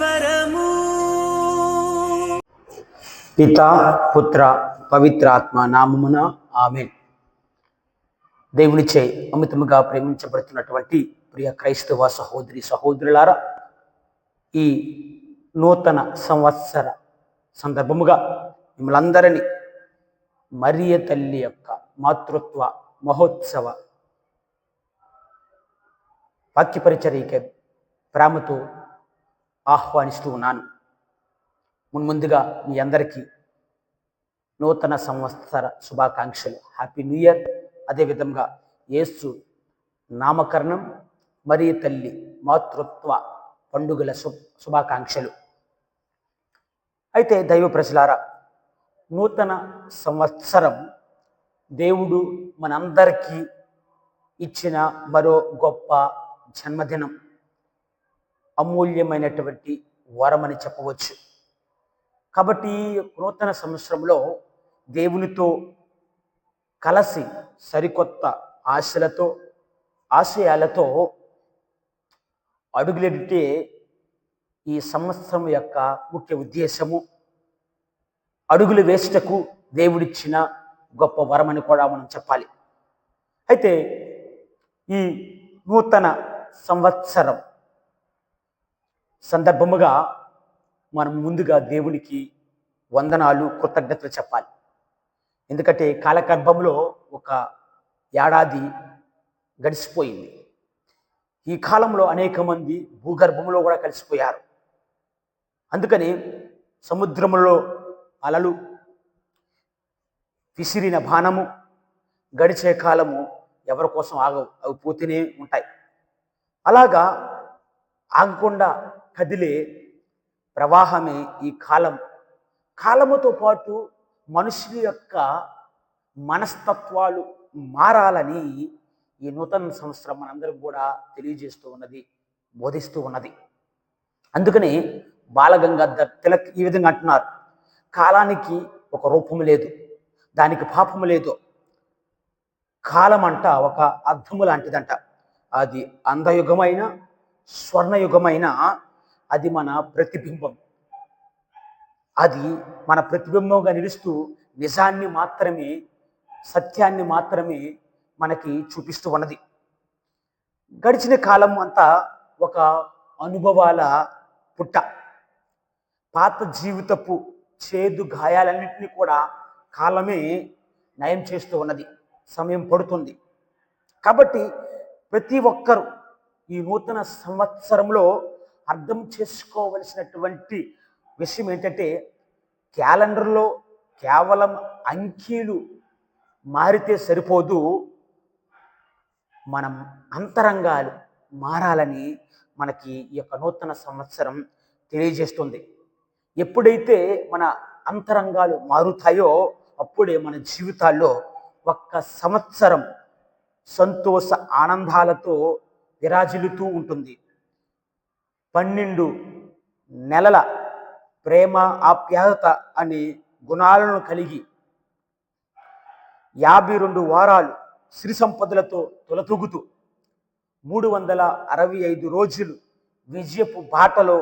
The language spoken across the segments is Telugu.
స్వరము. పితా పుత్ర పవిత్రాత్మ నామమున ఆమేన్. దేవునిచే అమితముగా ప్రేమించబడుతున్నటువంటి ప్రియ క్రైస్తవ సహోదరి సహోదరులారా, ఈ నూతన సంవత్సర సందర్భముగా మిమ్మల్ని అందరినీ మరియ తల్లి యొక్క మాతృత్వ మహోత్సవ వాక్య పరిచర్యకి ప్రేమతో ఆహ్వానిస్తూ ఉన్నాను. ముందుగా మీ అందరికీ నూతన సంవత్సర శుభాకాంక్షలు, హ్యాపీ న్యూ ఇయర్. అదేవిధంగా యేసు నామకరణం, మరియ తల్లి మాతృత్వ పండుగల శుభాకాంక్షలు. అయితే దైవ ప్రజలారా, నూతన సంవత్సరం దేవుడు మనందరికీ ఇచ్చిన మరో గొప్ప జన్మదినం, అమూల్యమైనటువంటి వరమని చెప్పవచ్చు. కాబట్టి నూతన సంవత్సరంలో దేవునితో కలిసి సరికొత్త ఆశలతో ఆశయాలతో అడుగులెడితే ఈ సంవత్సరం యొక్క ముఖ్య ఉద్దేశము, అడుగులు వేసుటకు దేవుడిచ్చిన గొప్ప వరమని కూడా మనం చెప్పాలి. అయితే ఈ నూతన సంవత్సరం సందర్భముగా మనం ముందుగా దేవునికి వందనాలు, కృతజ్ఞతలు చెప్పాలి. ఎందుకంటే కాలగర్భంలో ఒక ఏడాది గడిచిపోయింది. ఈ కాలంలో అనేక మంది భూగర్భంలో కూడా కలిసిపోయారు. అందుకని సముద్రములో అలలు, విసిరిన బాణము, గడిచే కాలము ఎవరి కోసం ఆగవు, అవి పోతూనే ఉంటాయి. అలాగా ఆగకుండా కదిలే ప్రవాహమే ఈ కాలముతో పాటు మనుషుల యొక్క మనస్తత్వాలు మారాలని ఈ నూతన సంవత్సరం మనందరికి కూడా తెలియజేస్తూ ఉన్నది, బోధిస్తూ ఉన్నది. అందుకని బాలగంగాధర్ తిలక్ ఈ విధంగా అంటున్నారు: కాలానికి ఒక రూపము లేదు, దానికి పాపము లేదు. కాలం అంట ఒక అర్థము లాంటిదంట. అది అంధయుగమైన స్వర్ణయుగమైన అది మన ప్రతిబింబం. అది మన ప్రతిబింబంగా నిలుస్తూ నిజాన్ని మాత్రమే, సత్యాన్ని మాత్రమే మనకి చూపిస్తూ ఉన్నది. గడిచిన కాలం అంతా ఒక అనుభవాల పుట్ట. పాత జీవితపు చేదు గాయాలన్నింటినీ కూడా కాలమే నయం చేస్తూ ఉన్నది. సమయం పడుతుంది. కాబట్టి ప్రతి ఒక్కరూ ఈ నూతన సంవత్సరంలో అర్థం చేసుకోవలసినటువంటి విషయం ఏంటంటే, క్యాలెండర్లో కేవలం అంకెలు మారితే సరిపోదు, మనం అంతరంగాలు మారాలని మనకి ఈ యొక్క నూతన సంవత్సరం తెలియజేస్తుంది. ఎప్పుడైతే మన అంతరంగాలు మారుతాయో అప్పుడే మన జీవితాల్లో ఒక్క సంవత్సరం సంతోష ఆనందాలతో విరాజిల్లుతూ ఉంటుంది. 12 నెలల ప్రేమ, ఆప్యాయత అనే గుణాలను కలిగి 52 వారాలు సిరి సంపదలతో తొలతూగుతూ 365 రోజులు విజయపు బాటలో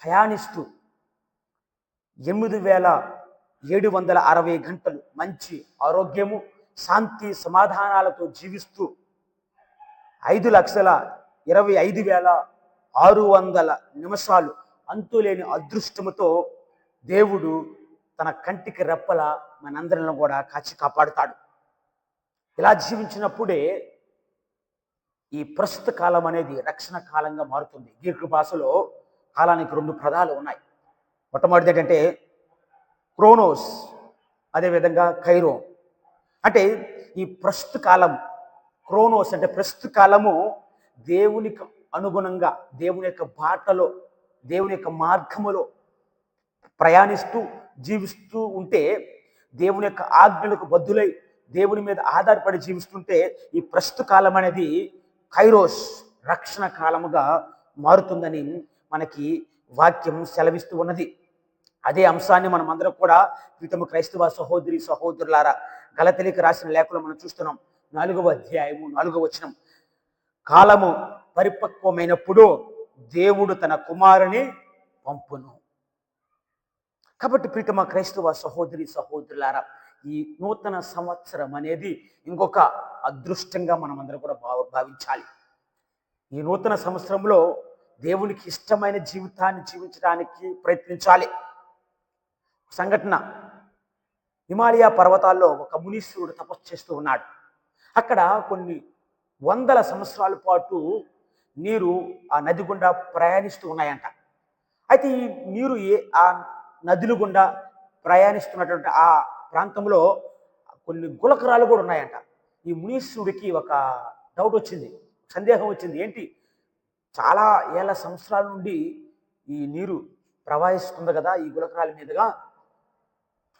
ప్రయాణిస్తూ 8760 గంటలు మంచి ఆరోగ్యము, శాంతి, సమాధానాలతో జీవిస్తూ 5,25,600 నిమిషాలు అంతులేని అదృష్టముతో దేవుడు తన కంటికి రెప్పల మనందరిని కూడా కాచి కాపాడుతాడు. ఇలా జీవించినప్పుడే ఈ ప్రస్తుత కాలం అనేది రక్షణ కాలంగా మారుతుంది. గ్రీకు భాషలో కాలానికి 2 పదాలు ఉన్నాయి. మొట్టమొదటిది ఏంటంటే క్రోనోస్, అదేవిధంగా కైరో. అంటే ఈ ప్రస్తుత కాలం, క్రోనోస్ అంటే ప్రస్తుత కాలము దేవునికి అనుగుణంగా దేవుని యొక్క బాటలో, దేవుని యొక్క మార్గములో ప్రయాణిస్తూ జీవిస్తూ ఉంటే, దేవుని యొక్క ఆజ్ఞలకు బద్దులై దేవుని మీద ఆధారపడి జీవిస్తుంటే ఈ ప్రస్తుత కాలం అనేది కైరోస్, రక్షణ కాలముగా మారుతుందని మనకి వాక్యం సెలవిస్తూ ఉన్నది. అదే అంశాన్ని మనం అందరం కూడా ప్రీతమ క్రైస్తవ సహోదరి సహోదరులారా, గలతీయులకు రాసిన లేఖలో మనం చూస్తున్నాం. 4వ అధ్యాయము 4వ వచనం, కాలము పరిపక్వమైనప్పుడు దేవుడు తన కుమారుని పంపును. కాబట్టి ప్రీతమ క్రైస్తవ సహోదరి సహోదరులారా, ఈ నూతన సంవత్సరం అనేది ఇంకొక అదృష్టంగా మనం అందరం కూడా భావించాలి. ఈ నూతన సంవత్సరంలో దేవునికి ఇష్టమైన జీవితాన్ని జీవించడానికి ప్రయత్నించాలి. సంఘటన, హిమాలయ పర్వతాల్లో ఒక మునీశ్వరుడు తపస్సు చేస్తూ ఉన్నాడు. అక్కడ కొన్ని వందల సంవత్సరాల పాటు నీరు ఆ నది గుండా ప్రయాణిస్తూ ఉన్నాయంట. అయితే ఈ నీరు ఆ నదుల గుండా ప్రయాణిస్తున్నటువంటి ఆ ప్రాంతంలో కొన్ని గులకరాలు కూడా ఉన్నాయంట. ఈ మునీశ్వరుడికి ఒక డౌట్ వచ్చింది, సందేహం వచ్చింది. ఏంటి, చాలా ఏళ్ళ సంవత్సరాల నుండి ఈ నీరు ప్రవహిస్తుంది కదా ఈ గులకరాల మీదుగా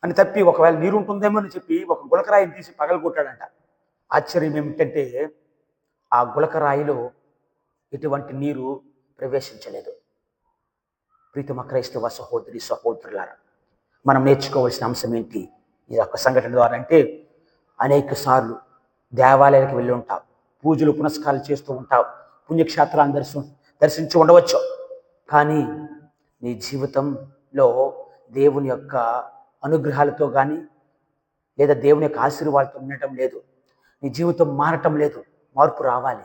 అని తప్పి, ఒకవేళ నీరు ఉంటుందేమో అని చెప్పి ఒక గులకరాయిని తీసి పగలగొట్టాడంట. ఆశ్చర్యం ఏమిటంటే ఆ గులకరాయిలో ఎటువంటి నీరు ప్రవేశించలేదు. ప్రీతమ క్రైస్తవ సహోదరి సహోదరులారా, మనం నేర్చుకోవాల్సిన అంశం ఏంటి ఈ యొక్క సంఘటన ద్వారా అంటే, అనేక సార్లు దేవాలయాలకు వెళ్ళి ఉంటావు, పూజలు పునస్కారాలు చేస్తూ ఉంటావు, పుణ్యక్షేత్రాలను దర్శించి ఉండవచ్చు. కానీ నీ జీవితంలో దేవుని యొక్క అనుగ్రహాలతో కానీ లేదా దేవుని యొక్క ఆశీర్వాదాలతో ఉండటం లేదు. నీ జీవితం మారటం లేదు. మార్పు రావాలి.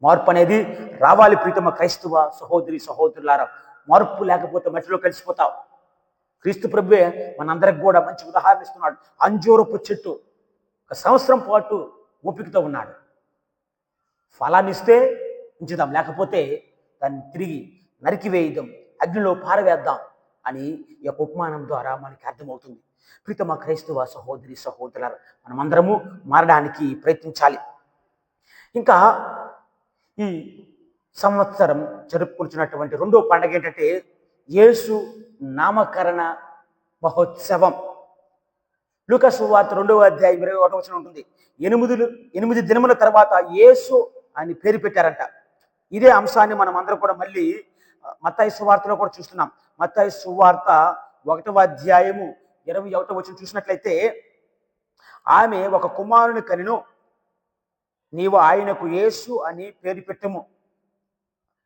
మార్పు అనేది రావాలి ప్రీతమ క్రైస్తవ సహోదరి సహోదరులారా. మార్పు లేకపోతే మట్టిలో కలిసిపోతావు. క్రీస్తు ప్రభువే మనందరికి కూడా మంచి ఉదాహరణ ఇస్తున్నాడు. అంజూరపు చెట్టు ఒక సంవత్సరం పాటు ఓపికతో ఉన్నాడు. ఫలాన్ని ఇస్తే ఉంచుదాం, లేకపోతే దాన్ని తిరిగి నరికివేయదాం, అగ్నిలో పారవేద్దాం అని ఈ యొక్క ఉపమానం ద్వారా మనకి అర్థమవుతుంది. ప్రీతమ క్రైస్తవ సహోదరి సహోదరులారా, మనమందరము మారడానికి ప్రయత్నించాలి. ఇంకా ఈ సంవత్సరం జరుపుకుంటున్నటువంటి రెండో పండుగ ఏంటంటే యేసు నామకరణ మహోత్సవం. లూకా సువార్త 2వ అధ్యాయం 21వ వచనం ఉంటుంది. 8 దినముల తర్వాత యేసు అని పేరు పెట్టారంట. ఇదే అంశాన్ని మనం అందరం కూడా మళ్ళీ మత్తయి సువార్తలో కూడా చూస్తున్నాం. మత్తయి సువార్త 1వ అధ్యాయము 21వ వచనం చూసినట్లయితే, ఆమె ఒక కుమారుని కనెను, నీవు ఆయనకు యేసు అని పేరు పెట్టము,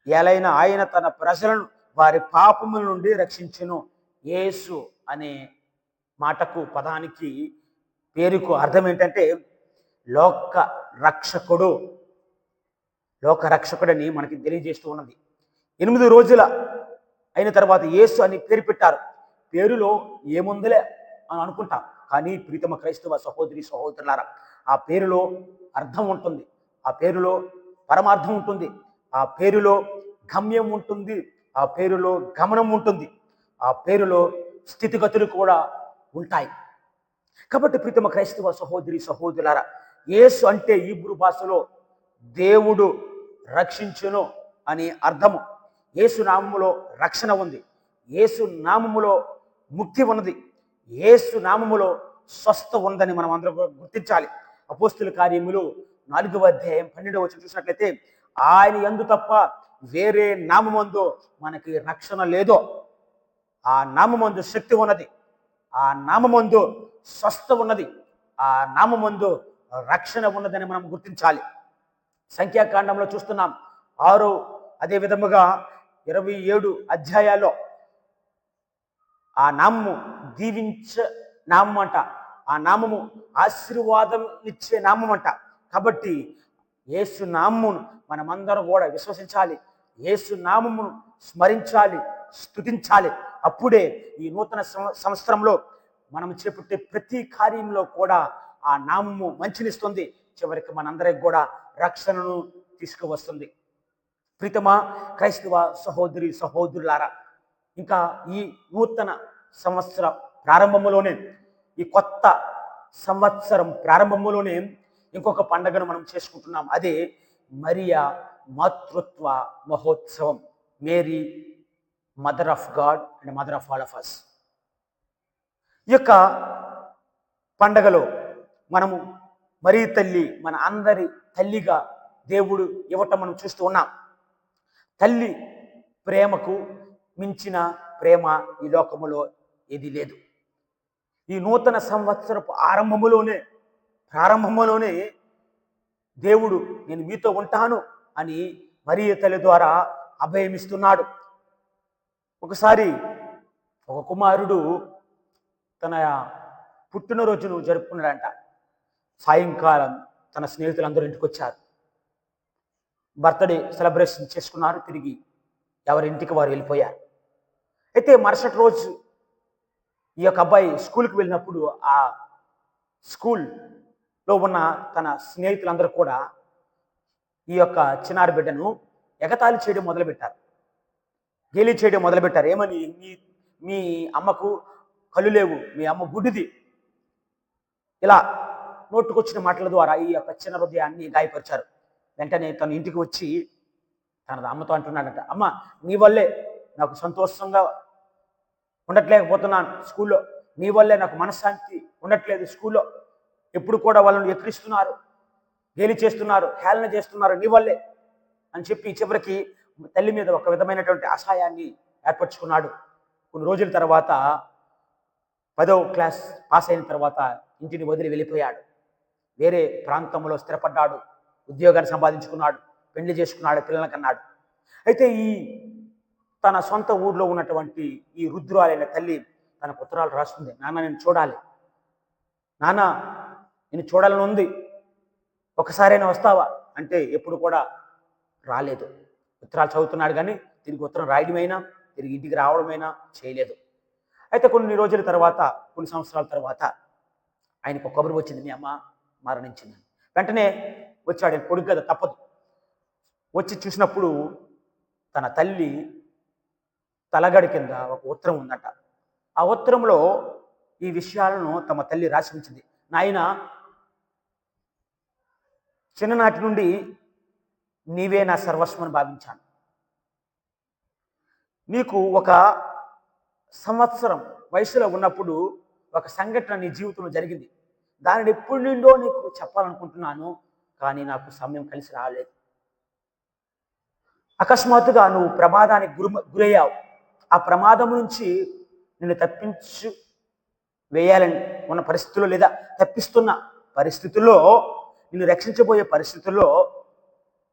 ఏలైనా ఆయన తన ప్రజలను వారి పాపముల నుండి రక్షించును. యేసు అనే మాటకు, పదానికి, పేరుకు అర్థం ఏంటంటే లోక రక్షకుడు. లోక రక్షకుడని మనకి తెలియజేస్తూ ఉన్నది. 8 రోజుల అయిన తర్వాత యేసు అని పేరు పెట్టారు. పేరులో ఏముందిలే అని అనుకుంటాం, కానీ ప్రీతమ క్రైస్తవ సహోదరి సహోదరులారా, ఆ పేరులో అర్థం ఉంటుంది, ఆ పేరులో పరమార్థం ఉంటుంది, ఆ పేరులో గమ్యం ఉంటుంది, ఆ పేరులో గమనం ఉంటుంది, ఆ పేరులో స్థితిగతులు కూడా ఉంటాయి. కాబట్టి ప్రీతమ క్రైస్తవ సహోదరి సహోదరులారా, యేసు అంటే హీబ్రూ భాషలో దేవుడు రక్షించును అని అర్థము. యేసు నామములో రక్షణ ఉంది, యేసు నామములో ముక్తి ఉన్నది, యేసు నామములో స్వస్థ ఉందని మనం అందరం గుర్తించాలి. అపోస్తుల కార్యములు 4వ అధ్యాయం 12వ వచనం చూసినట్లయితే, ఆయన యందు తప్ప వేరే నామమందు మనకి రక్షణ లేదో. ఆ నామమందు శక్తి ఉన్నది, ఆ నామమందు స్వస్థ ఉన్నది, ఆ నామమందు రక్షణ ఉన్నదని మనం గుర్తించాలి. సంఖ్యాకాండంలో చూస్తున్నాం 6, అదే విధముగా 27 అధ్యాయాల్లో ఆ నామము దీవించ నామం అంట, ఆ నామము ఆశీర్వాదం ఇచ్చే నామం అంట. కాబట్టి యేసు నామమును మనమందరం కూడా విశ్వసించాలి, యేసు నామమును స్మరించాలి, స్తుతించాలి. అప్పుడే ఈ నూతన సంవత్సరంలో మనం చేపట్టే ప్రతి కార్యంలో కూడా ఆ నామము మంచినిస్తుంది, చివరికి మనందరికి కూడా రక్షణను తీసుకువస్తుంది. ప్రీతమ క్రైస్తవ సహోదరి సహోదరులారా, ఇంకా ఈ నూతన సంవత్సర ప్రారంభంలోనే, ఈ కొత్త సంవత్సరం ప్రారంభంలోనే ఇంకొక పండుగను మనం చేసుకుంటున్నాం. అదే మరియా మాతృత్వ మహోత్సవం. Mary, mother of God and mother of all of us. ఈ యొక్క పండగలో మనము మరీ తల్లి, మన అందరి తల్లిగా దేవుడు ఇవ్వటం మనం చూస్తూ ఉన్నాం. తల్లి ప్రేమకు మించిన ప్రేమ ఈ లోకములో ఏది లేదు. ఈ నూతన సంవత్సరపు ప్రారంభములోనే దేవుడు నేను మీతో ఉంటాను అని మరియ తల్లి ద్వారా అభయమిస్తున్నాడు. ఒకసారి ఒక కుమారుడు తన పుట్టినరోజును జరుపుకున్నాడంట. సాయంకాలం తన స్నేహితులందరూ ఇంటికి వచ్చారు. బర్త్డే సెలబ్రేషన్ చేసుకున్నారు. తిరిగి ఎవరింటికి వారు వెళ్ళిపోయారు. అయితే మరుసటి రోజు ఈ యొక్క అబ్బాయి స్కూల్కి వెళ్ళినప్పుడు ఆ స్కూల్లో ఉన్న తన స్నేహితులందరూ కూడా ఈ యొక్క చిన్నారి బిడ్డను ఎగతాళి చేయడం మొదలుపెట్టారు, గేలి చేయడం మొదలుపెట్టారు. ఏమని? మీ అమ్మకు కళ్ళు లేవు, మీ అమ్మ గుడ్డిది, ఇలా నోటుకొచ్చిన మాటల ద్వారా ఈ యొక్క చిన్న హృదయాన్ని గాయపరిచారు. వెంటనే తన ఇంటికి వచ్చి తన అమ్మతో అంటున్నాడట, అమ్మ నీ వల్లే నాకు సంతోషంగా ఉండట్లేకపోతున్నాను స్కూల్లో, నీ వల్లే నాకు మనశ్శాంతి ఉండట్లేదు స్కూల్లో, ఎప్పుడు కూడా వాళ్ళని ఎక్కిరిస్తున్నారు, గేలి చేస్తున్నారు, హేళన చేస్తున్నారు, నీ వల్లే అని చెప్పి చివరికి తల్లి మీద ఒక విధమైనటువంటి అసహాయాన్ని ఏర్పరచుకున్నాడు. కొన్ని రోజుల తర్వాత 10వ క్లాస్ పాస్ అయిన తర్వాత ఇంటిని వదిలి వెళ్ళిపోయాడు. వేరే ప్రాంతంలో స్థిరపడ్డాడు, ఉద్యోగాన్ని సంపాదించుకున్నాడు, పెళ్లి చేసుకున్నాడు, పిల్లలను కన్నాడు. అయితే ఈ తన సొంత ఊర్లో ఉన్నటువంటి ఈ రుద్రాలైన తల్లి తన ఉత్తరాలు రాస్తుంది. నాన్న నేను చూడాలి, నాన్న నేను చూడాలని ఉంది, ఒకసారైనా వస్తావా అంటే ఎప్పుడు కూడా రాలేదు. ఉత్తరాలు చదువుతున్నాడు కానీ తిరిగి ఉత్తరం రాయడమైనా తిరిగి ఇంటికి రావడమైనా చేయలేదు. అయితే కొన్ని రోజుల తర్వాత, కొన్ని సంవత్సరాల తర్వాత ఆయనకు ఒక కబురు వచ్చింది, మీ అమ్మ మరణించింది. వెంటనే వచ్చాడు, కొడుకు కదా తప్పదు. వచ్చి చూసినప్పుడు తన తల్లి తలగడి కింద ఒక ఉత్తరం ఉందట. ఆ ఉత్తరంలో ఈ విషయాలను తమ తల్లి రాసి ఉంచింది. నాయన, చిన్ననాటి నుండి నీవే నా సర్వస్వమని భావించాను. నీకు ఒక సంవత్సరం వయసులో ఉన్నప్పుడు ఒక సంఘటన నీ జీవితంలో జరిగింది. దానిని ఎప్పటి నుండో నీకు చెప్పాలనుకుంటున్నాను, కానీ నాకు సమయం కలిసి రాలేదు. అకస్మాత్తుగా నువ్వు ప్రమాదానికి గురయ్యావు. ఆ ప్రమాదం నుంచి నిన్ను తప్పించు వేయాలని ఉన్న పరిస్థితుల్లో, లేదా తప్పిస్తున్న పరిస్థితుల్లో, నిన్ను రక్షించబోయే పరిస్థితుల్లో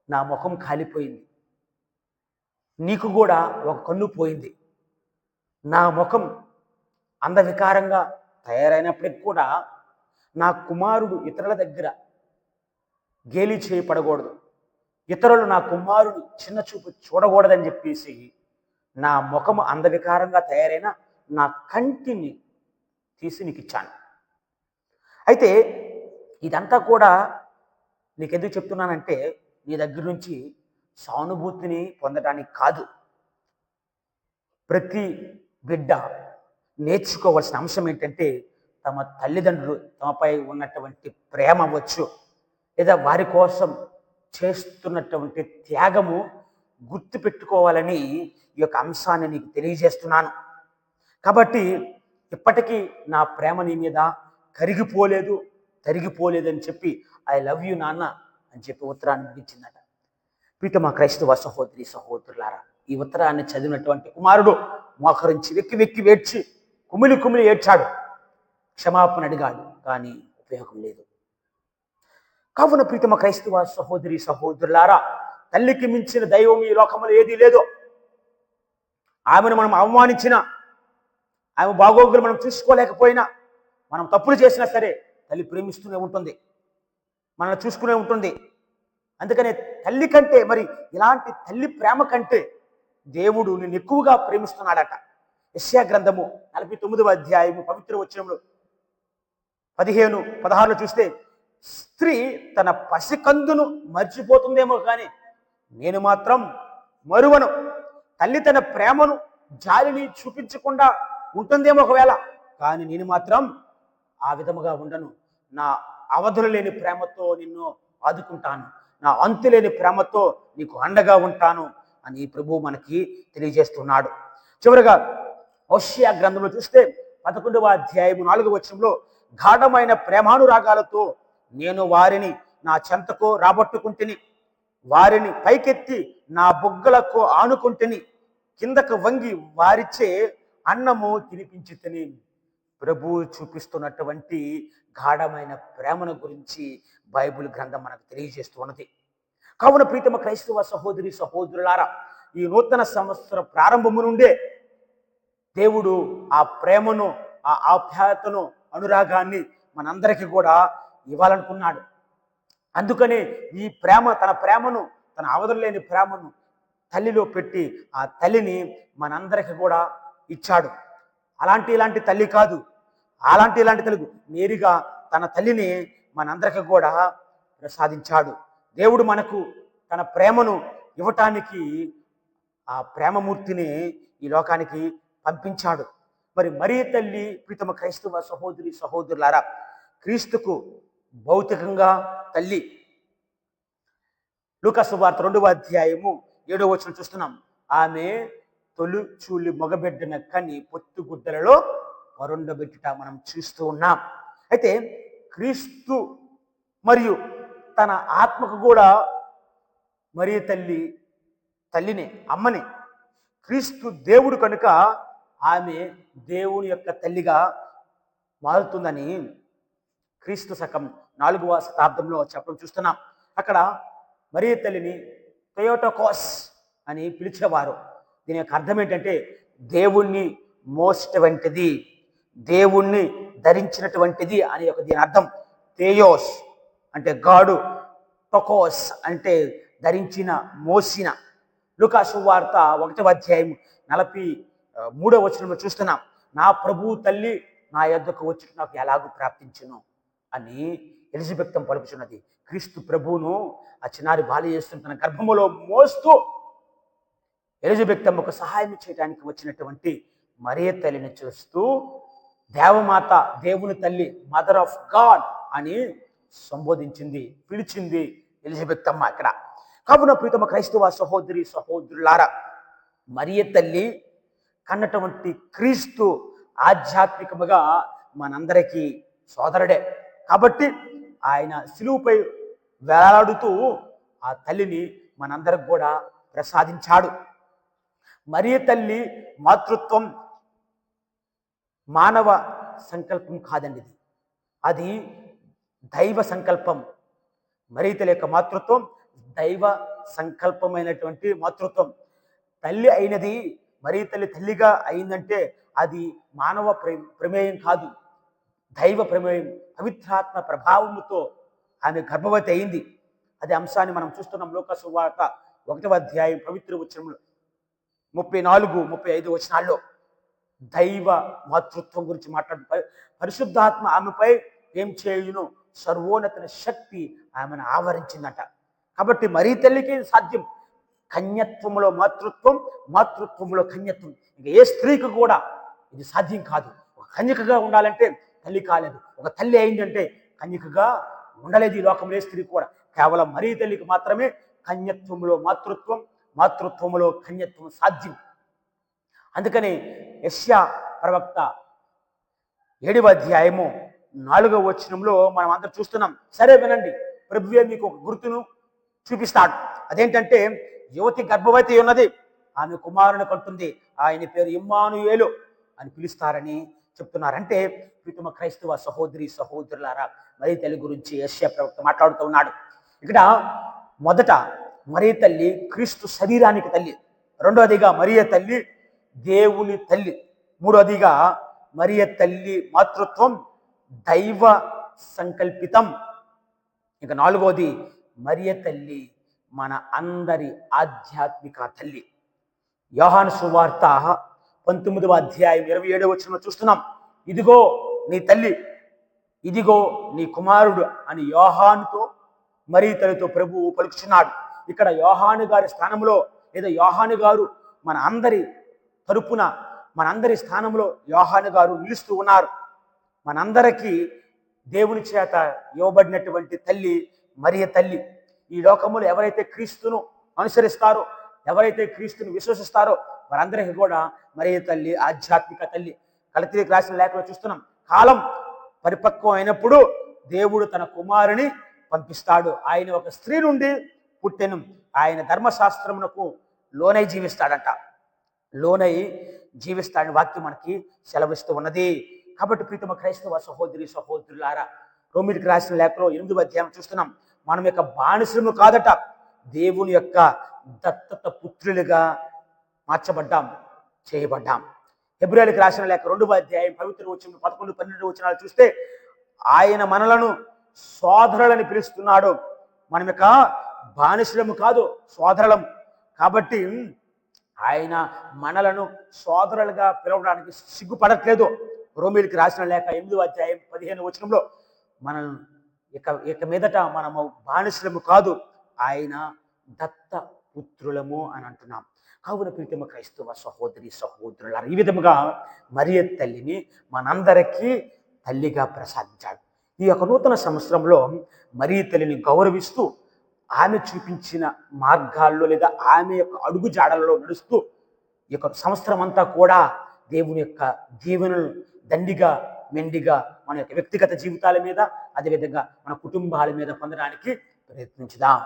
నా ముఖం కాలిపోయింది, నీకు కూడా ఒక కన్ను పోయింది. నా ముఖం అందవికారంగా తయారైనప్పటికి కూడా నా కుమారుడు ఇతరుల దగ్గర గేలి చేయబడకూడదు, ఇతరులు నా కుమారుడు చిన్న చూపు చూడకూడదని చెప్పేసి నా ముఖము అందవికారంగా తయారైన నా కంటిని తీసి నీకు ఇచ్చాను. అయితే ఇదంతా కూడా నీకు ఎందుకు చెప్తున్నానంటే, నీ దగ్గర నుంచి సానుభూతిని పొందడానికి కాదు. ప్రతి బిడ్డ నేర్చుకోవాల్సిన అంశం ఏంటంటే, తమ తల్లిదండ్రులు తమపై ఉన్నటువంటి ప్రేమ అవ్వచ్చు, లేదా వారి కోసం చేస్తున్నటువంటి త్యాగము గుర్తుపెట్టుకోవాలని ఈ యొక్క అంశాన్ని నీకు తెలియజేస్తున్నాను. కాబట్టి ఇప్పటికీ నా ప్రేమ నీ మీద కరిగిపోలేదు, తరిగిపోలేదు అని చెప్పి ఐ లవ్ యూ నాన్న అని చెప్పి ఉత్తరాన్ని ముగించిందట. ప్రీతమ క్రైస్తవ సహోదరి సహోదరులారా, ఈ ఉత్తరాన్ని చదివినటువంటి కుమారుడు మోకరించి వెక్కి వెక్కి ఏడ్చి కుమిలి కుమిలి ఏడ్చాడు, క్షమాపణ అడిగాడు, కానీ ఉపయోగం లేదు. కావున ప్రీతమ క్రైస్తవ సహోదరి సహోదరులారా, తల్లికి మించిన దైవం ఈ లోకంలో ఏదీ లేదు. ఆమెను మనం అవమానించినా, ఆమె బాగోగులు మనం చూసుకోలేకపోయినా, మనం తప్పులు చేసినా సరే తల్లి ప్రేమిస్తూనే ఉంటుంది, మనల్ని చూసుకునే ఉంటుంది. అందుకనే తల్లి కంటే, మరి ఇలాంటి తల్లి ప్రేమ కంటే దేవుడు నిన్ను ఎక్కువగా ప్రేమిస్తున్నాడట. యెషయా గ్రంథము 49వ అధ్యాయము పవిత్ర వచనంలో 15-16 చూస్తే, స్త్రీ తన పసికందును మర్చిపోతుందేమో కానీ నేను మాత్రం మరువను. తల్లి తన ప్రేమను జాలిని చూపించకుండా ఉంటుందేమో ఒకవేళ, కానీ నేను మాత్రం ఆ విధముగా ఉండను. నా అవధులు లేని ప్రేమతో నిన్ను ఆదుకుంటాను, నా అంతు లేని ప్రేమతో నీకు అండగా ఉంటాను అని ప్రభువు మనకి తెలియజేస్తున్నాడు. చివరిగా హోషేయ గ్రంథంలో చూస్తే 11వ అధ్యాయము 4వ వచనంలో, గాఢమైన ప్రేమానురాగాలతో నేను వారిని నా చెంతకు రాబట్టుకుంటుని, వారిని పైకెత్తి నా బొగ్గలకు ఆనుకుంటుని, కిందకు వంగి వారిచే అన్నము తినిపించుతని. ప్రభువు చూపిస్తున్నటువంటి గాఢమైన ప్రేమను గురించి బైబిల్ గ్రంథం మనకు తెలియజేస్తూ ఉన్నది. కావున ప్రీతమ క్రైస్తవ సహోదరి సహోదరులారా, ఈ నూతన సంవత్సర ప్రారంభము నుండే దేవుడు ఆ ప్రేమను, ఆ ఆప్యాయతను, అనురాగాన్ని మనందరికీ కూడా ఇవ్వాలనుకున్నాడు. అందుకని ఈ ప్రేమ, తన ప్రేమను, తన అవధులేని ప్రేమను తల్లిలో పెట్టి ఆ తల్లిని మనందరికి కూడా ఇచ్చాడు. ఇలాంటి తల్లి కాదు, ఇలాంటి తల్లి నేరుగా తన తల్లిని మనందరికి కూడా ప్రసాదించాడు. దేవుడు మనకు తన ప్రేమను ఇవ్వటానికి ఆ ప్రేమమూర్తిని ఈ లోకానికి పంపించాడు. మరి తల్లి ప్రీతమ క్రైస్తవ సహోదరి సహోదరులారా, క్రీస్తుకు భౌతికంగా తల్లి. లూకా సువార్త 2వ అధ్యాయము 7వ వచనం చూస్తున్నాం. ఆమె తొలిచూలి మగబిడ్డన కని పొత్తుగుడ్డలలో వరుండబెట్టుట మనం చూస్తూ ఉన్నాం. అయితే క్రీస్తు మరియు తన ఆత్మకు కూడా మరియ తల్లినే, అమ్మనే. క్రీస్తు దేవుడు కనుక ఆమె దేవుని యొక్క తల్లిగా మారుతుందని క్రీస్తు శకం 4వ శతాబ్దంలో చెప్పడం చూస్తున్నాం. అక్కడ మరియ తల్లిని థియోటోకోస్ అని పిలిచేవారు. దీని యొక్క అర్థం ఏంటంటే దేవుణ్ణి మోసినటువంటిది, దేవుణ్ణి ధరించినటువంటిది అని ఒక దీని అర్థం. థేయోస్ అంటే గాడు, టొకోస్ అంటే ధరించిన, మోసిన. లూకా సువార్త 1వ అధ్యాయం 43వ వచనంలో చూస్తున్నాం. నా ప్రభువు తల్లి నా యొద్దకు వచ్చి నాకు ఎలాగూ ప్రాప్తించును అని ఎలిజబెత్ పలుకుచున్నది. క్రీస్తు ప్రభువును ఆ చిన్నారి బాల్య చేస్తున్న తన గర్భములో మోస్తూ ఎలిజబెత్ ఒక సహాయం చేయడానికి వచ్చినటువంటి మరియ తల్లిని చూస్తూ దేవమాత, దేవుని తల్లి, మదర్ ఆఫ్ గాడ్ అని సంబోధించింది, పిలిచింది ఎలిజబెత్ అమ్మ అక్కడ. కావున ప్రీతమ క్రైస్తవ సహోదరి సహోదరులారా, మరియ తల్లి కన్నటువంటి క్రీస్తు ఆధ్యాత్మికముగా మనందరికీ సోదరుడే. కాబట్టి ఆయన శిలువుపై వేలాడుతూ ఆ తల్లిని మనందరికి కూడా ప్రసాదించాడు. మరియ తల్లి మాతృత్వం మానవ సంకల్పం కాదండి, అది దైవ సంకల్పం. మరియ తల్లి యొక్క మాతృత్వం దైవ సంకల్పమైనటువంటి మాతృత్వం. తల్లి అయినది, మరియ తల్లి తల్లిగా అయిందంటే అది మానవ ప్రమేయం కాదు, దైవ ప్రమేయం. పవిత్రాత్మ ప్రభావముతో ఆమె గర్భవతి అయింది. అదే అంశాన్ని మనం చూస్తున్నాం. లూకా సువార్త 1వ అధ్యాయం పవిత్ర వచనములు 34-35 వచనాల్లో దైవ మాతృత్వం గురించి మాట్లాడు. పరిశుద్ధాత్మ ఆమెపై ఏం చేయును, సర్వోన్నత శక్తి ఆమెను ఆవరించిందట. కాబట్టి మరీ తల్లికి సాధ్యం కన్యత్వంలో మాతృత్వం, మాతృత్వంలో కన్యత్వం. ఇంకా ఏ స్త్రీకి కూడా ఇది సాధ్యం కాదు. ఒక కన్యకగా ఉండాలంటే తల్లి కాలేదు, ఒక తల్లి అయిందంటే కన్యకగా ఉండలేదు ఈ లోకంలో స్త్రీ కూడా. కేవలం మరీ తల్లికి మాత్రమే కన్యత్వంలో మాతృత్వం, మాతృత్వంలో కన్యత్వం సాధ్యం. అందుకని యెషయా ప్రవక్త 7వ అధ్యాయము 4వ వచనంలో మనం అందరూ చూస్తున్నాం. సరే వినండి, ప్రభువే మీకు ఒక గుర్తును చూపిస్తాడు. అదేంటంటే యువతి గర్భవతి ఉన్నది, ఆమె కుమారుని కంటుంది, ఆయన పేరు ఇమ్మానుయేలు అని పిలుస్తారని చెప్తున్నారు. అంటే ప్రీతమ క్రైస్తవ సహోదరి సహోదరులారా, మరియ తల్లి గురించి యెషయా ప్రవక్త మాట్లాడుతూ ఉన్నాడు. ఇక్కడ మొదట మరియ తల్లి క్రీస్తు శరీరానికి తల్లి, రెండవదిగా మరియ తల్లి దేవుని తల్లి, మూడవదిగా మరియ తల్లి మాతృత్వం దైవ సంకల్పితం. ఇక నాలుగవది మరియ తల్లి మన అందరి ఆధ్యాత్మిక తల్లి. యోహాను సువార్త 19వ అధ్యాయం 27వ వచనంలో చూస్తున్నాం. ఇదిగో నీ తల్లి, ఇదిగో నీ కుమారుడు అని యోహానుతో మరియ తల్లితో ప్రభువు పలుకుచున్నాడు. ఇక్కడ యోహాను గారి స్థానంలో, లేదా యోహాను గారు మన అందరి తరపున, మనందరి స్థానంలో యోహాను గారు నిలుస్తూ ఉన్నారు. మనందరికీ దేవుని చేత ఇవ్వబడినటువంటి తల్లి మరియ తల్లి. ఈ లోకములో ఎవరైతే క్రీస్తును అనుసరిస్తారో, ఎవరైతే క్రీస్తుని విశ్వసిస్తారో వారందరికీ కూడా మరియ తల్లి ఆధ్యాత్మిక తల్లి. గలతీయులకు రాసిన లేఖలో చూస్తున్నాం, కాలం పరిపక్వం అయినప్పుడు దేవుడు తన కుమారుని పంపిస్తాడు. ఆయన ఒక స్త్రీ నుండి పుట్టెను, ఆయన ధర్మశాస్త్రమునకు లోనై జీవిస్తాడంట, లోనై జీవిస్తాడని వాక్యం మనకి సెలవిస్తూ ఉన్నది. కాబట్టి ప్రీతమ క్రైస్తవ సహోదరి సహోదరులారా, రోమిలికి రాసిన లేఖలో 8వ అధ్యాయం చూస్తున్నాం. మనం యొక్క బానిసము కాదట, దేవుని యొక్క దత్తత పుత్రులుగా మార్చబడ్డాం, చేయబడ్డాం. హెబ్రేయులకు రాసిన లేఖ 2వ అధ్యాయం పవిత్ర వచనం 11, 12 వచనాలు చూస్తే ఆయన మనలను సోదరులని పిలుస్తున్నాడు. మనం ఇక బానిసలము కాదు, సోదరులం. కాబట్టి ఆయన మనలను సోదరులుగా పిలవడానికి సిగ్గుపడట్లేదు. రోమీయులకు రాసిన లేఖ 8వ అధ్యాయం 15 వచనంలో మనం ఇక మీదట మనము బానిసలము కాదు, ఆయన దత్త పుత్రులము అని అంటున్నాం. కావున ప్రీతమ క్రైస్తవ సహోదరి సహోదరులారా, ఈ విధముగా మరియ తల్లిని మనందరికీ తల్లిగా ప్రసాదించాడు. ఈ యొక్క నూతన సంవత్సరంలో మరియ తల్లిని గౌరవిస్తూ ఆమె చూపించిన మార్గాల్లో లేదా ఆమె యొక్క అడుగు జాడలలో నడుస్తూ ఈ యొక్క సంవత్సరం అంతా కూడా దేవుని యొక్క దీవెనలు దండిగా మెండిగా మన యొక్క వ్యక్తిగత జీవితాల మీద, అదేవిధంగా మన కుటుంబాల మీద పొందడానికి ప్రయత్నించుదాం.